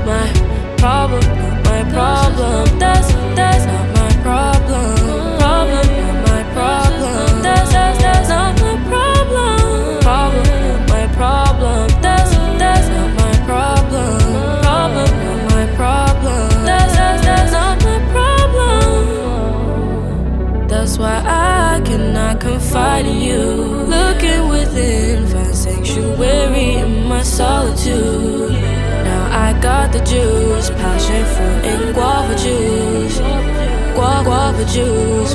my problem, not my problem. That's not my problem. Problem, not my problem. That's not my problem. Problem, not my problem. That's not my problem. Problem, not my problem. That's not my problem. That's why I cannot confide in you. Looking within, find sanctuary in my solitude. Now I got the juice, passion fruit and guava juice. Guava juice.